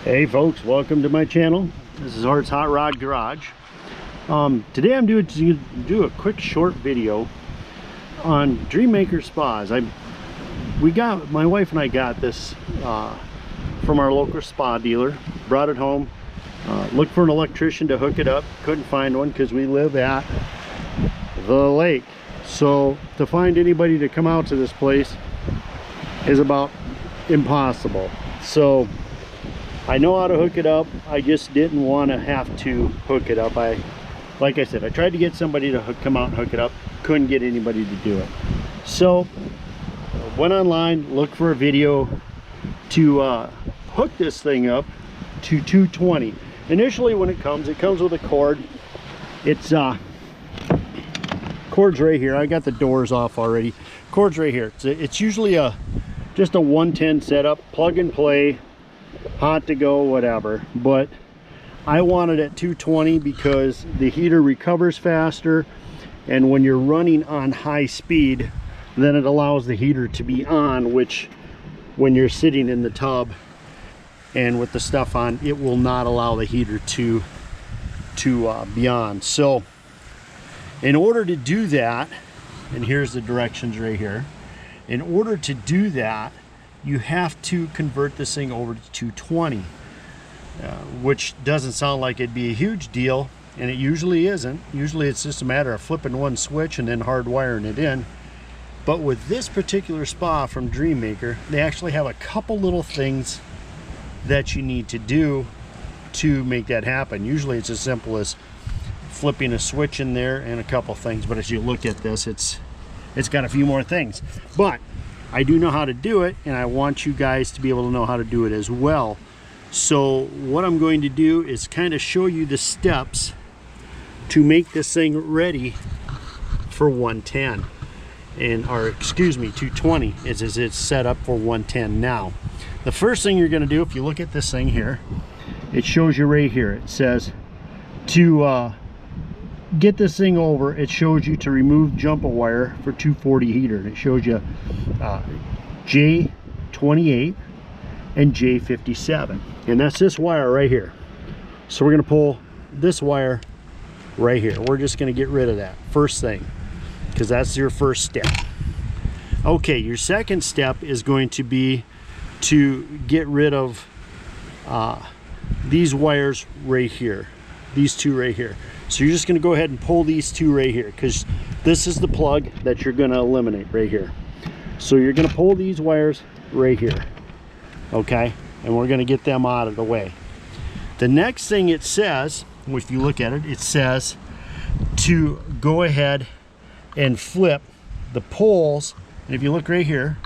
Hey folks, welcome to my channel. This is Art's Hot Rod Garage. Today I'm doing a quick short video on Dreammaker spas. My wife and I got this from our local spa dealer, brought it home, looked for an electrician to hook it up, couldn't find one because we live at the lake. So to find anybody to come out to this place is about impossible. So I know how to hook it up. I just didn't want to have to hook it up. Like I said, I tried to get somebody to come out and hook it up. Couldn't get anybody to do it. So went online, looked for a video to hook this thing up to 220. Initially, when it comes with a cord. It's cord's right here. I got the doors off already. Cord's right here. It's usually just a 110 setup, plug and play, hot to go, whatever. But I wanted it at 220 because the heater recovers faster, and when you're running on high speed, then it allows the heater to be on, which when you're sitting in the tub and with the stuff on, it will not allow the heater to be on. So in order to do that, and here's the directions right here, in order to do that, you have to convert this thing over to 220, which doesn't sound like it'd be a huge deal, and it usually isn't. Usually it's just a matter of flipping one switch and then hardwiring it in. But with this particular spa from Dreammaker, they actually have a couple little things that you need to do to make that happen. Usually it's as simple as flipping a switch in there and a couple things, but as you look at this, it's got a few more things. But I do know how to do it, and I want you guys to be able to know how to do it as well. So what I'm going to do is kind of show you the steps to make this thing ready for 110, or excuse me, 220 is it's set up for 110 now. The first thing you're going to do, if you look at this thing here, it shows you right here. It says to get this thing over, it shows you to remove jumper wire for 240 heater, and it shows you J28 and J57, and that's this wire right here. So we're going to pull this wire right here. We're just going to get rid of that first thing, because that's your first step. Okay, your second step is going to be to get rid of these wires right here, these two right here. So you're just going to go ahead and pull these two right here, because this is the plug that you're going to eliminate right here. So you're going to pull these wires right here, okay, and we're going to get them out of the way. The next thing it says, if you look at it, it says to go ahead and flip the poles, and if you look right here,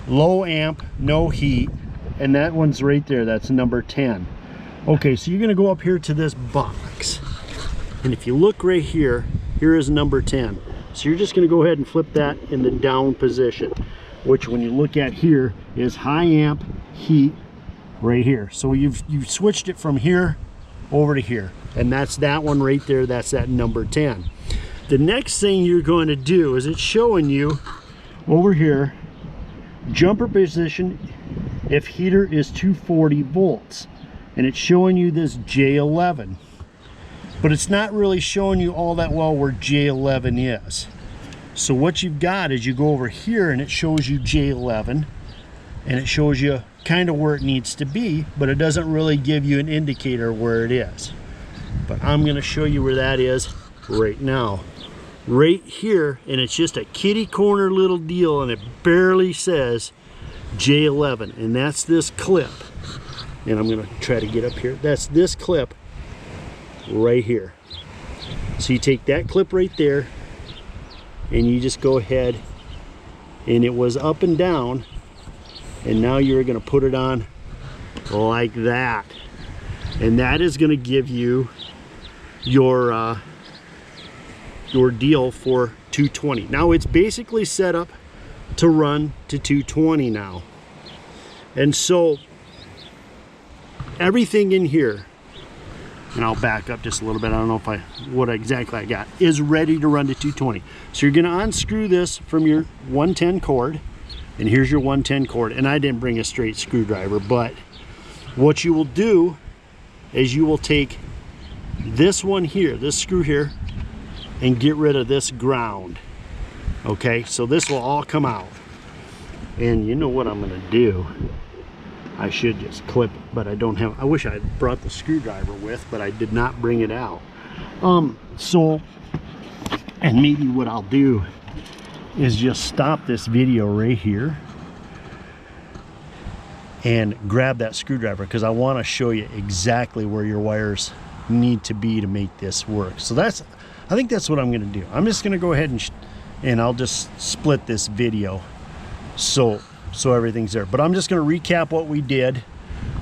low amp, no heat, and that one's right there, that's number 10. Okay, so you're going to go up here to this box, and if you look right here, here is number 10. So you're just going to go ahead and flip that in the down position, which when you look at here is high amp heat right here. So you've switched it from here over to here, and that's that one right there. That's that number 10. The next thing you're going to do is it's showing you over here jumper position if heater is 240 volts, and it's showing you this J11, but it's not really showing you all that well where J11 is. So what you've got is you go over here and it shows you J11, and it shows you kind of where it needs to be, but it doesn't really give you an indicator where it is. But I'm going to show you where that is right now, right here, and it's just a kitty corner little deal, and it barely says J11, and that's this clip. And I'm going to try to get up here. That's this clip right here. So you take that clip right there, and you just go ahead, and it was up and down, and now you're going to put it on like that, and that is going to give you your deal for 220. Now it's basically set up to run to 220 now, and so everything in here, and I'll back up just a little bit, I don't know what exactly I got, is ready to run to 220. So you're going to unscrew this from your 110 cord, and here's your 110 cord, and I didn't bring a straight screwdriver, but What you will do is you will take this one here, this screw here, and get rid of this ground. Okay, so this will all come out. And you know what I'm gonna do? I should just clip it, but I don't have, I wish I had brought the screwdriver with, but I did not bring it out. So, and maybe what I'll do is just stop this video right here and grab that screwdriver, because I want to show you exactly where your wires need to be to make this work. So that's, I think that's what I'm going to do. I'm just going to go ahead and I'll just split this video so everything's there. But I'm just going to recap what we did.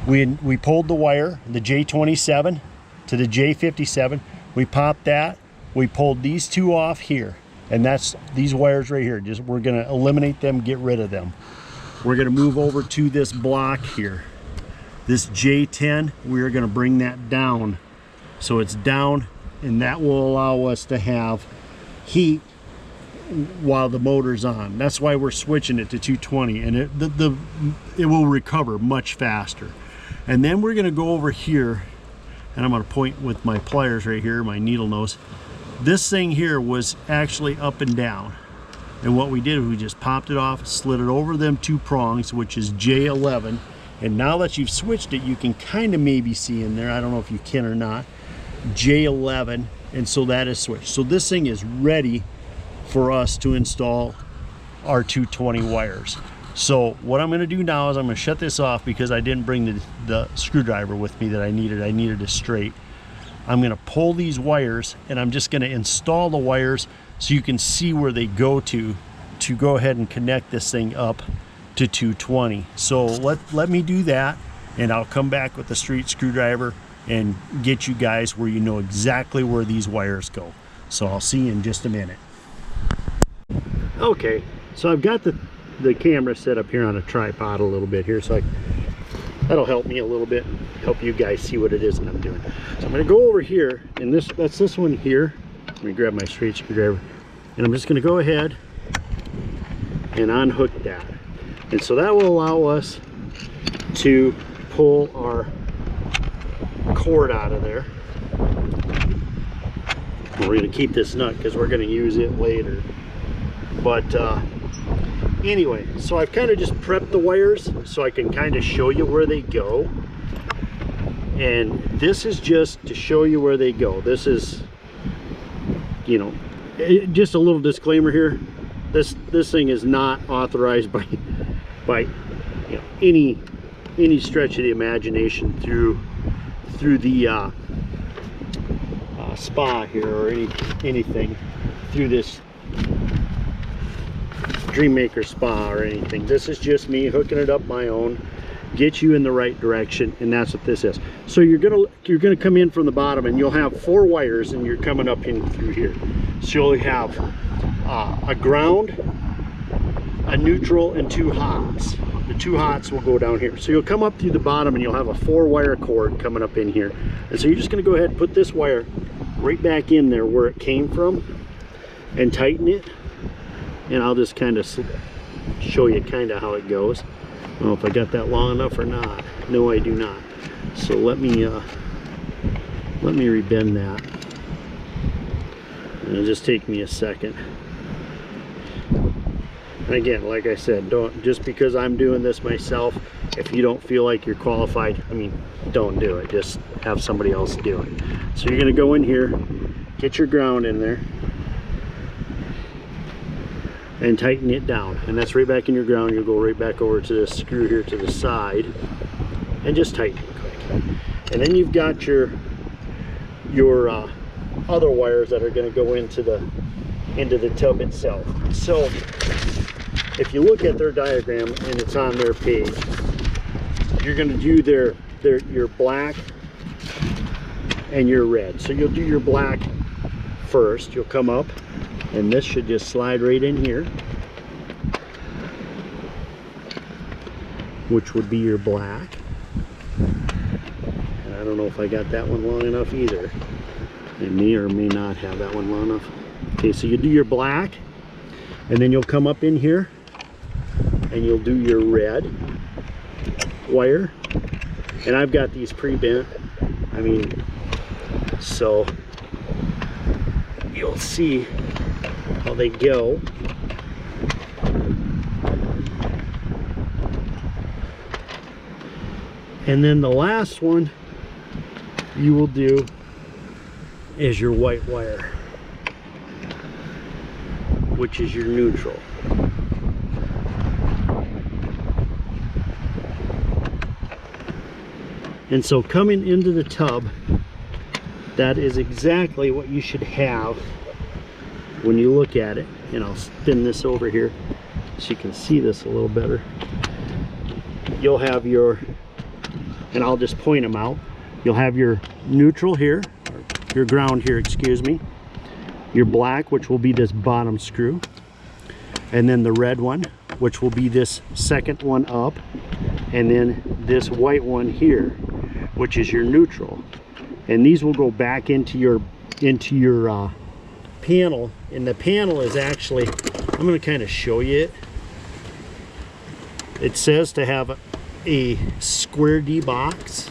We pulled the wire, the J27 to the J57. We popped that. We pulled these two off here, and that's these wires right here. Just, we're going to eliminate them, get rid of them. We're going to move over to this block here, this J10. We're going to bring that down so it's down, and that will allow us to have heat while the motor's on. That's why we're switching it to 220, and it will recover much faster. And then we're going to go over here, and I'm going to point with my pliers right here, my needle nose. This thing here was actually up and down. And what we did, we just popped it off, slid it over them two prongs, which is J11. And now that you've switched it, you can kind of maybe see in there, I don't know if you can or not, J11. And so that is switched. So this thing is ready for us to install our 220 wires. So what I'm going to do now is I'm going to shut this off, because I didn't bring the screwdriver with me that I needed. I needed it straight. I'm going to pull these wires, and I'm just going to install the wires so you can see where they go to go ahead and connect this thing up to 220. So let me do that, and I'll come back with the street screwdriver and get you guys where you know exactly where these wires go. So I'll see you in just a minute. Okay, so I've got the camera set up here on a tripod a little bit here, so that'll help me a little bit, help you guys see what it is that I'm doing. So I'm going to go over here, and that's this one here. Let me grab my straight screwdriver, and I'm just going to go ahead and unhook that. And so that will allow us to pull our cord out of there. We're going to keep this nut because we're going to use it later. But anyway, so I've kind of just prepped the wires so I can kind of show you where they go. And this is just to show you where they go. This is, you know, just a little disclaimer here. This thing is not authorized by you know, any stretch of the imagination through the spa here, or anything through this Dreammaker spa or anything. This is just me hooking it up my own, get you in the right direction, and that's what this is. So you're gonna come in from the bottom, and you'll have 4 wires, and you're coming up in through here. So you'll have a ground, a neutral, and 2 hots. The 2 hots will go down here. So you'll come up through the bottom, and you'll have a 4-wire cord coming up in here. And so you're just going to go ahead and put this wire right back in there where it came from and tighten it. And I'll just kind of show you kind of how it goes. I don't know if I got that long enough or not. No, I do not. So let me rebend that. It'll just take me a second. And again, like I said, don't, just because I'm doing this myself, if you don't feel like you're qualified, I mean, don't do it. Just have somebody else do it. So you're going to go in here, get your ground in there, and tighten it down. And that's right back in your ground. You'll go right back over to this screw here to the side, and just tighten it quick. And then you've got your other wires that are going to go into the tub itself. So if you look at their diagram, and it's on their page, you're going to do your black and your red. So you'll do your black first. You'll come up, and this should just slide right in here, which would be your black. And I don't know if I got that one long enough either. I may or may not have that one long enough. Okay, so you do your black, and then you'll come up in here, and you'll do your red wire, And I've got these pre-bent. I mean, so you'll see how they go. And then the last one you will do is your white wire, which is your neutral. And so coming into the tub, that is exactly what you should have when you look at it. And I'll spin this over here so you can see this a little better. You'll have your, and I'll just point them out. You'll have your neutral here, or your ground here, excuse me. Your black, which will be this bottom screw. And then the red one, which will be this second one up. And then this white one here, which is your neutral. And these will go back into your panel. And the panel is actually, I'm going to kind of show you it. It says to have a square D box.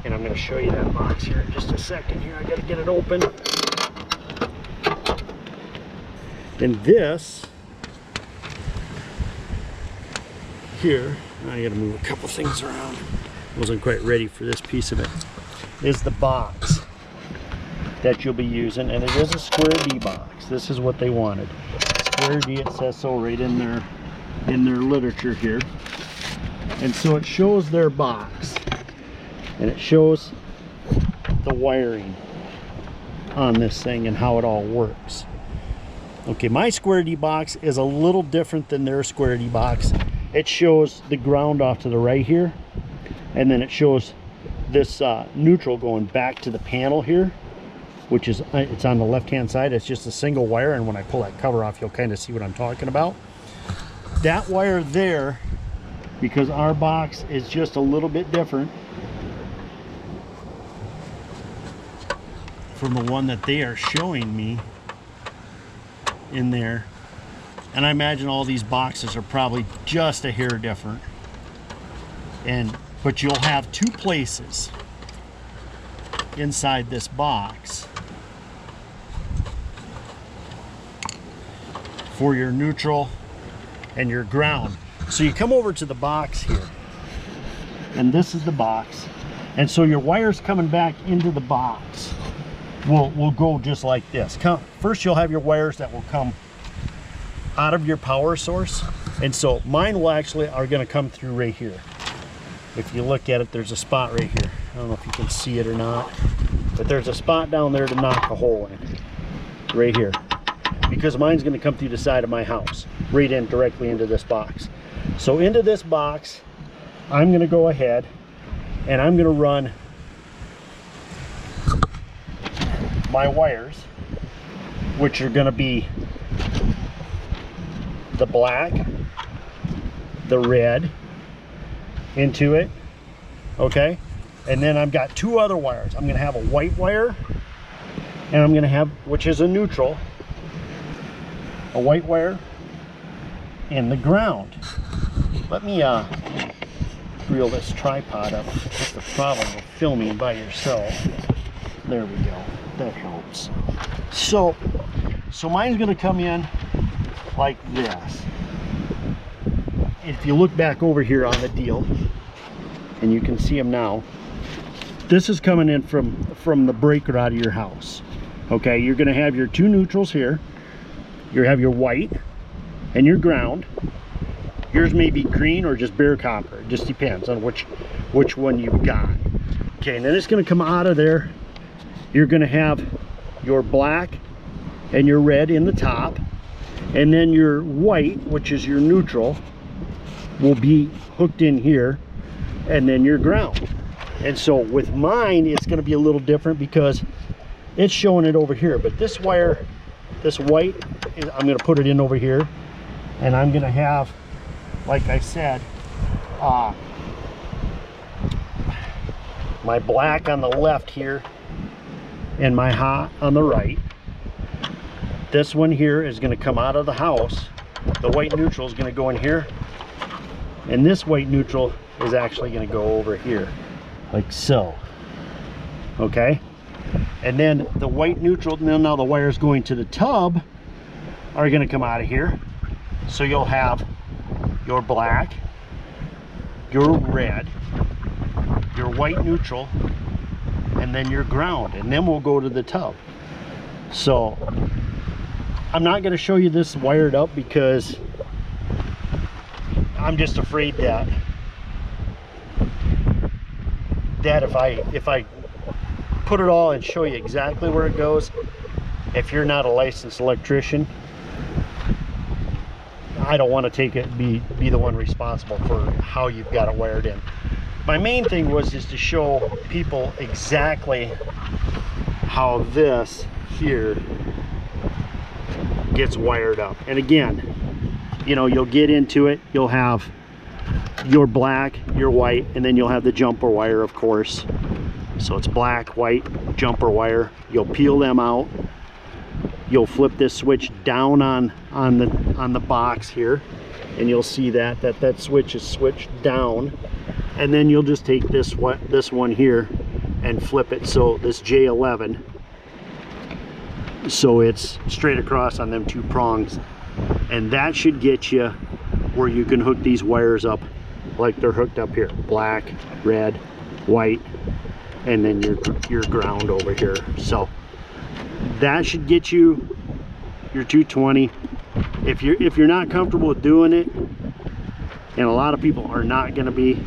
And I'm going to show you that box here in just a second here. I got to get it open. And this here, I got to move a couple things around. Wasn't quite ready for this piece of it. Is the box that you'll be using, and it is a square D box. This is what they wanted. Square D, it says so right in their literature here. And so it shows their box, and it shows the wiring on this thing and how it all works. Okay, my square D box is a little different than their square D box. It shows the ground off to the right here, and then it shows this neutral going back to the panel here, which is, it's on the left hand side. It's just a single wire, and when I pull that cover off, you'll kind of see what I'm talking about. That wire there, because our box is just a little bit different from the one that they are showing me in there, and I imagine all these boxes are probably just a hair different, but you'll have two places inside this box for your neutral and your ground. So you come over to the box here, and this is the box, and so your wires coming back into the box will go just like this. First you'll have your wires that will come out of your power source, and so mine will actually are going to come through right here. If you look at it, there's a spot right here. I don't know if you can see it or not, but there's a spot down there to knock a hole in right here, because mine's going to come through the side of my house right in directly into this box. So into this box I'm going to go ahead and I'm going to run my wires, which are going to be the black, the red into it, okay? And then I've got two other wires. I'm going to have a white wire, and I'm going to have, which is a neutral, a white wire, and the ground. Let me reel this tripod up. That's the problem with filming by yourself. There we go. That helps. So mine's going to come in like this. If you look back over here on the deal, and you can see them now, this is coming in from the breaker out of your house. Okay, you're going to have your two neutrals here. You have your white and your ground. Yours may be green or just bare copper. It just depends on which one you've got. Okay, and then it's going to come out of there. You're going to have your black and your red in the top, and then your white, which is your neutral, will be hooked in here, and then your ground. And so with mine, it's going to be a little different because it's showing it over here, but this wire, this white, I'm going to put it in over here, and I'm going to have, like I said, my black on the left here and my hot on the right. This one here is going to come out of the house. The white neutral is going to go in here, and this white neutral is actually going to go over here, like so. Okay, and then the white neutral, now the wires going to the tub are going to come out of here. So you'll have your black, your red, your white neutral, and then your ground, and then we'll go to the tub. So I'm not going to show you this wired up because I'm just afraid that if I put it all and show you exactly where it goes, if you're not a licensed electrician, I don't want to take it, be the one responsible for how you've got it wired in. My main thing was just to show people exactly how this here gets wired up. And again, you know, you'll get into it, you'll have your black, your white, and then you'll have the jumper wire, of course. So it's black, white, jumper wire. You'll peel them out. You'll flip this switch down on the box here, and you'll see that switch is switched down. And then you'll just take this one here and flip it, so this J11, so it's straight across on them two prongs, and that should get you where you can hook these wires up like they're hooked up here: black, red, white, and then your ground over here. So that should get you your 220. If you're not comfortable with doing it, and a lot of people are not going to be,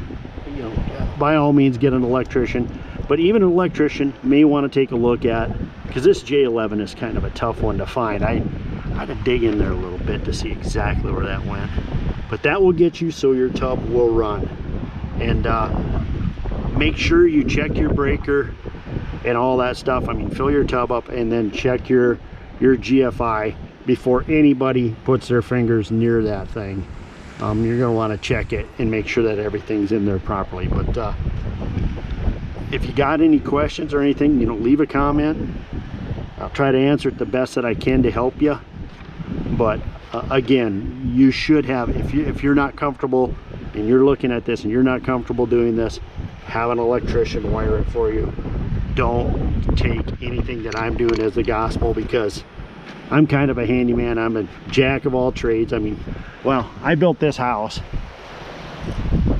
you know, by all means get an electrician. But even an electrician may want to take a look at, because this J11 is kind of a tough one to find. I had to dig in there a little bit to see exactly where that went. But that will get you so your tub will run. And make sure you check your breaker and all that stuff. I mean, fill your tub up and then check your GFI before anybody puts their fingers near that thing. You're going to want to check it and make sure that everything's in there properly. But if you got any questions or anything, you know, leave a comment. I'll try to answer it the best that I can to help you. But again, you should have, if you're not comfortable and you're looking at this and you're not comfortable doing this, have an electrician wire it for you. Don't take anything that I'm doing as the gospel, because I'm kind of a handyman. I'm a jack of all trades. I mean, well, I built this house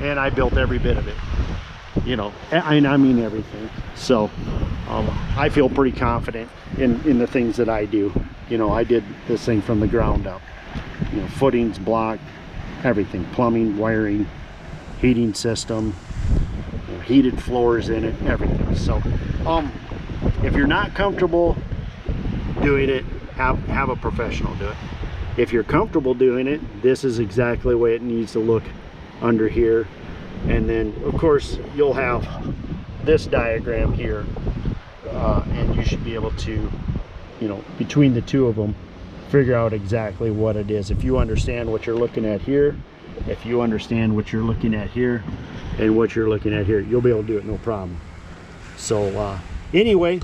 and I built every bit of it, you know, I mean everything. So I feel pretty confident in the things that I do. You know, I did this thing from the ground up, you know, footings, block, everything, plumbing, wiring, heating system, you know, heated floors in it, everything. So if you're not comfortable doing it, have a professional do it. If you're comfortable doing it, this is exactly the way it needs to look under here. And then of course you'll have this diagram here, and you should be able to, you know, between the two of them, figure out exactly what it is. If you understand what you're looking at here, if you understand what you're looking at here and what you're looking at here, you'll be able to do it no problem. So anyway,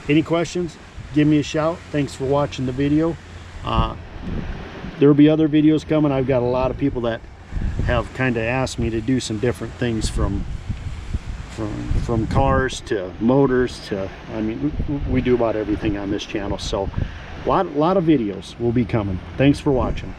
any questions, give me a shout. Thanks for watching the video. There will be other videos coming. I've got a lot of people that have kind of asked me to do some different things, from cars to motors to, I mean, we do about everything on this channel. So a lot of videos will be coming. Thanks for watching.